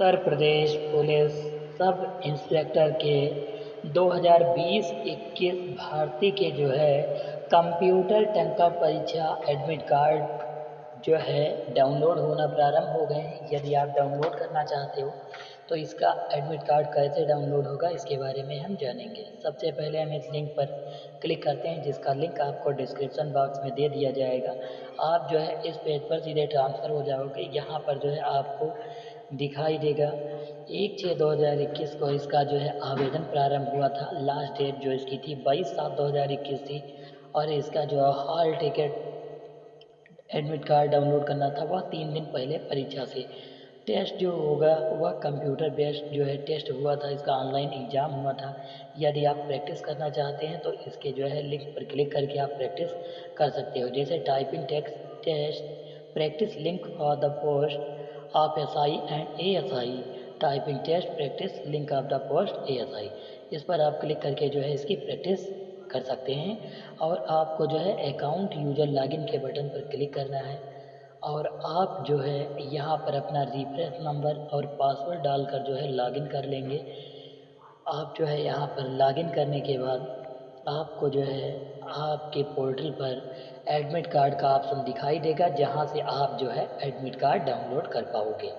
Uttar Pradesh police sub inspector के 2020-21 भर्ती के जो है कंप्यूटर टंका परीक्षा एडमिट कार्ड जो है डाउनलोड होना प्रारंभ हो गए हैं। यदि आप डाउनलोड करना चाहते हो तो इसका एडमिट कार्ड कैसे डाउनलोड होगा इसके बारे में हम जानेंगे। सबसे पहले हम इस लिंक पर क्लिक करते हैं, जिसका लिंक आपको डिस्क्रिप्शन बॉक्स में दे दिया जाएगा। आप जो है इस पेज पर सीधे ट्रांसफ़र हो जाओगे। यहाँ पर जो है आपको दिखाई देगा 1/6/2021 को इसका जो है आवेदन प्रारंभ हुआ था। लास्ट डेट जो इसकी थी 22/7/2021 थी और इसका जो है hall ticket admit card download करना था वह 3 दिन पहले परीक्षा से। टेस्ट जो होगा वह कंप्यूटर बेस्ड जो है टेस्ट हुआ था, इसका ऑनलाइन एग्ज़ाम हुआ था। यदि आप प्रैक्टिस करना चाहते हैं तो इसके जो है लिंक पर क्लिक करके आप प्रैक्टिस कर सकते हो, जैसे typing test, practice link for the post of SI and ASI, typing test practice link of the post ASI. इस पर आप क्लिक करके जो है इसकी प्रैक्टिस कर सकते हैं। और आपको जो है अकाउंट यूज़र लॉगिन के बटन पर क्लिक करना है और आप जो है यहाँ पर अपना रिफरेंस नंबर और पासवर्ड डालकर जो है लॉगिन कर लेंगे। आप जो है यहाँ पर लॉगिन करने के बाद आपको जो है आपके पोर्टल पर एडमिट कार्ड का ऑप्शन दिखाई देगा, जहाँ से आप जो है एडमिट कार्ड डाउनलोड कर पाओगे।